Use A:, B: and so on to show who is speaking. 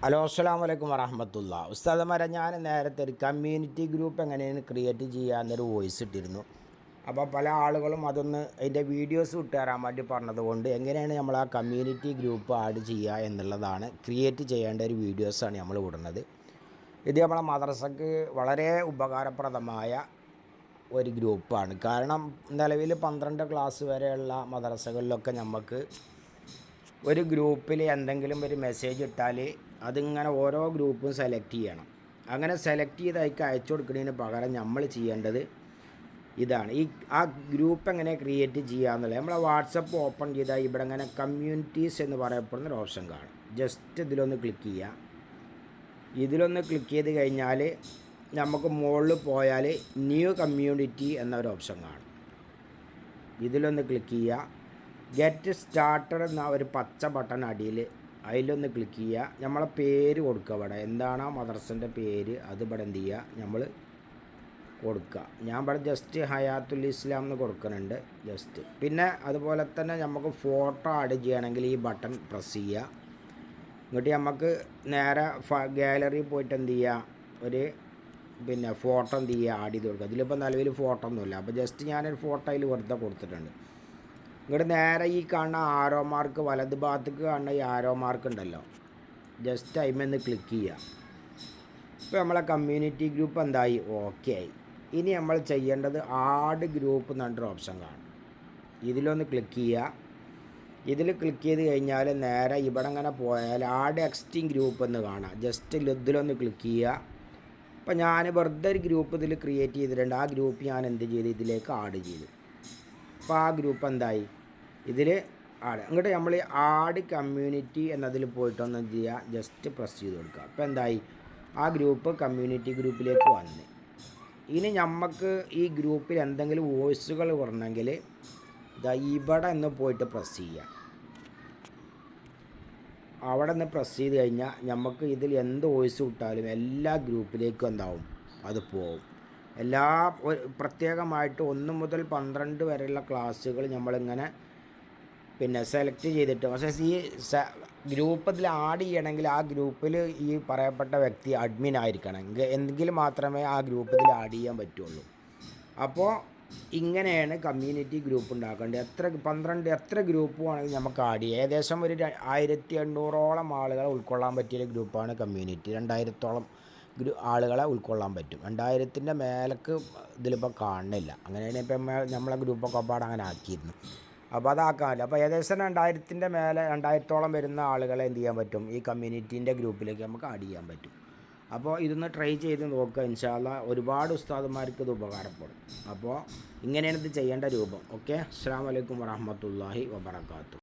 A: Hello അസ്സലാമു അലൈക്കും വറഹ്മത്തുള്ള. ഉസ്താദന്മാരെ, ഞാൻ നേരത്തെ ഒരു കമ്മ്യൂണിറ്റി ഗ്രൂപ്പ് എങ്ങനെയാണ് ക്രിയേറ്റ് ചെയ്യുക എന്നൊരു വോയിസ് ഇട്ടിരുന്നു. അപ്പോൾ പല ആളുകളും അതിൻ്റെ വീഡിയോസ് വിട്ടുതരാൻ വേണ്ടി പറഞ്ഞതുകൊണ്ട് എങ്ങനെയാണ് നമ്മൾ ആ കമ്മ്യൂണിറ്റി ഗ്രൂപ്പ് ആഡ് ചെയ്യുക എന്നുള്ളതാണ് ക്രിയേറ്റ് ചെയ്യേണ്ട ഒരു വീഡിയോസാണ് നമ്മൾ വിടുന്നത്. ഇത് നമ്മളെ മദ്രസക്ക് വളരെ ഉപകാരപ്രദമായ ഒരു ഗ്രൂപ്പാണ്. കാരണം നിലവിൽ 12 ക്ലാസ് വരെയുള്ള മദ്രസകളിലൊക്കെ നമുക്ക് ഒരു ഗ്രൂപ്പിൽ എന്തെങ്കിലും ഒരു മെസ്സേജ് ഇട്ടാൽ അതിങ്ങനെ ഓരോ ഗ്രൂപ്പും സെലക്ട് ചെയ്യണം. അങ്ങനെ സെലക്ട് ചെയ്ത് അതിലേക്ക് അയച്ചു കൊടുക്കുന്നതിന് പകരം നമ്മൾ ചെയ്യേണ്ടത് ഇതാണ്. ആ ഗ്രൂപ്പ് എങ്ങനെ ക്രിയേറ്റ് ചെയ്യുക എന്നുള്ളത് നമ്മളെ വാട്സപ്പ് ഓപ്പൺ ചെയ്താൽ ഇവിടെ ഇങ്ങനെ കമ്മ്യൂണിറ്റീസ് എന്ന് പറയപ്പെടുന്നൊരു ഓപ്ഷൻ കാണും. ജസ്റ്റ് ഇതിലൊന്ന് ക്ലിക്ക് ചെയ്യുക. ഇതിലൊന്ന് ക്ലിക്ക് ചെയ്ത് കഴിഞ്ഞാൽ നമുക്ക് മുകളിൽ പോയാൽ ന്യൂ കമ്മ്യൂണിറ്റി എന്നൊരു ഓപ്ഷൻ കാണും. ഇതിലൊന്ന് ക്ലിക്ക് ചെയ്യുക. ഗെറ്റ് സ്റ്റാർട്ടഡ് എന്ന ഒരു പച്ച ബട്ടൺ അടിയിൽ അതിലൊന്ന് ക്ലിക്ക് ചെയ്യുക. നമ്മളെ പേര് കൊടുക്കുക. ഇവിടെ എന്താണ് ആ മദ്രസൻ്റെ പേര് അത് ഇവിടെ എന്ത് ചെയ്യുക, നമ്മൾ കൊടുക്കുക. ഞാൻ ഇവിടെ ജസ്റ്റ് ഹയാത്തുൽ ഇസ്ലാം എന്ന് കൊടുക്കുന്നുണ്ട് ജസ്റ്റ്. പിന്നെ അതുപോലെ തന്നെ നമുക്ക് ഫോട്ടോ ആഡ് ചെയ്യണമെങ്കിൽ ഈ ബട്ടൺ പ്രസ് ചെയ്യുക. എന്നിട്ട് നമുക്ക് നേരെ ഗാലറിയിൽ പോയിട്ട് എന്ത് ചെയ്യുക, ഒരു ഫോട്ടോ എന്ത് ചെയ്യുക, ആഡ് ചെയ്ത് കൊടുക്കുക. ഇതിലിപ്പോൾ നിലവിൽ ഫോട്ടോ ഒന്നുമില്ല. അപ്പോൾ ജസ്റ്റ് ഞാനൊരു ഫോട്ടോ അതിൽ വെറുതെ കൊടുത്തിട്ടുണ്ട്. ഇങ്ങോട്ട് നേരെ ഈ കാണുന്ന ആരോ മാർക്ക്, വലത് ഭാഗത്തേക്ക് കാണുന്ന ഈ ആരോ മാർക്ക് ഉണ്ടല്ലോ, ജസ്റ്റ് അതിന്മേൽ ക്ലിക്ക് ചെയ്യുക. ഇപ്പോൾ നമ്മളെ കമ്മ്യൂണിറ്റി ഗ്രൂപ്പ് എന്തായി, ഓക്കെ ആയി. ഇനി നമ്മൾ ചെയ്യേണ്ടത് ആഡ് ഗ്രൂപ്പ് എന്ന് പറഞ്ഞൊരു ഓപ്ഷൻ കാണും. ഇതിലൊന്ന് ക്ലിക്ക് ചെയ്യുക. ഇതിൽ ക്ലിക്ക് ചെയ്ത് കഴിഞ്ഞാൽ നേരെ ഇവിടെ അങ്ങനെ പോയാൽ ആഡ് എക്സിസ്റ്റിംഗ് ഗ്രൂപ്പ് എന്ന് കാണാം. ജസ്റ്റ് ഇതിലൊന്ന് ക്ലിക്ക് ചെയ്യുക. അപ്പോൾ ഞാൻ വെറുതെ ഒരു ഗ്രൂപ്പ് ഇതിൽ ക്രിയേറ്റ് ചെയ്തിട്ടുണ്ട്. ആ ഗ്രൂപ്പ് ഞാൻ എന്ത് ചെയ്ത് ഇതിലേക്ക് ആഡ് ചെയ്തു. അപ്പോൾ ആ ഗ്രൂപ്പ് എന്തായി, ഇതിൽ ആഡ്. അങ്ങോട്ട് നമ്മൾ ആഡ് കമ്മ്യൂണിറ്റി എന്നതിൽ പോയിട്ടൊന്ന് എന്ത് ചെയ്യുക, ജസ്റ്റ് പ്രസ് ചെയ്ത് കൊടുക്കുക. അപ്പോൾ എന്തായി, ആ ഗ്രൂപ്പ് കമ്മ്യൂണിറ്റി ഗ്രൂപ്പിലേക്ക് വന്ന്. ഇനി നമുക്ക് ഈ ഗ്രൂപ്പിൽ എന്തെങ്കിലും വോയിസുകൾ വരണമെങ്കിൽ ഇതാ ഇവിടെ നിന്ന് പോയിട്ട് പ്രസ് ചെയ്യുക. അവിടെ നിന്ന് പ്രസ് ചെയ്ത് കഴിഞ്ഞാൽ നമുക്ക് ഇതിൽ എന്ത് വോയിസ് വിട്ടാലും എല്ലാ ഗ്രൂപ്പിലേക്കും എന്താവും, അത് പോവും. പ്രത്യേകമായിട്ട് 1 മുതൽ 12 വരെയുള്ള ക്ലാസ്സുകൾ നമ്മളിങ്ങനെ സെലക്ട് ചെയ്തിട്ട്, പക്ഷേ ഈ ഗ്രൂപ്പ് ഇതിൽ ആഡ് ചെയ്യണമെങ്കിൽ ആ ഗ്രൂപ്പിൽ ഈ പറയപ്പെട്ട വ്യക്തി അഡ്മിൻ ആയിരിക്കണം. എങ്കിൽ മാത്രമേ ആ ഗ്രൂപ്പിൽ ആഡ് ചെയ്യാൻ പറ്റുള്ളൂ. അപ്പോൾ ഇങ്ങനെയാണ് കമ്മ്യൂണിറ്റി ഗ്രൂപ്പ് ഉണ്ടാക്കേണ്ടത്. എത്ര ഗ്രൂപ്പ് വേണമെങ്കിൽ നമുക്ക് ആഡ് ചെയ്യാം. ഏകദേശം ഒരു 1800ഓളം ആളുകളെ ഉൾക്കൊള്ളാൻ പറ്റിയ ഗ്രൂപ്പാണ് കമ്മ്യൂണിറ്റി. 2000ഓളം ആളുകളെ ഉൾക്കൊള്ളാൻ പറ്റും. 2000ൻ്റെ മേലേക്ക് ഇതിലിപ്പോൾ കാണുന്നില്ല. അങ്ങനെയാണ് ഇപ്പം നമ്മളെ ഗ്രൂപ്പൊക്കെ പാടെ അങ്ങനെ ആക്കിയിരുന്നു. അപ്പോൾ അതാക്കാമല്ലോ. അപ്പോൾ ഏകദേശം 2000ൻ്റെ മേലെ 2000ഓളം വരുന്ന ആളുകളെ എന്ത് ചെയ്യാൻ പറ്റും, ഈ കമ്മ്യൂണിറ്റീൻ്റെ ഗ്രൂപ്പിലേക്ക് നമുക്ക് ആഡ് ചെയ്യാൻ പറ്റും. അപ്പോൾ ഇതൊന്ന് ട്രൈ ചെയ്ത് നോക്കുക. ഇൻഷാ അല്ലാഹ് ഒരുപാട് ഉസ്താദുമാർക്ക് ഇത് ഉപകാരപ്പെടും. അപ്പോൾ ഇങ്ങനെയാണ് ഇത് ചെയ്യേണ്ട രൂപം. ഓക്കെ, അസ്സലാമു അലൈക്കും വറഹ്മത്തുള്ളാഹി വബറകാതുഹു.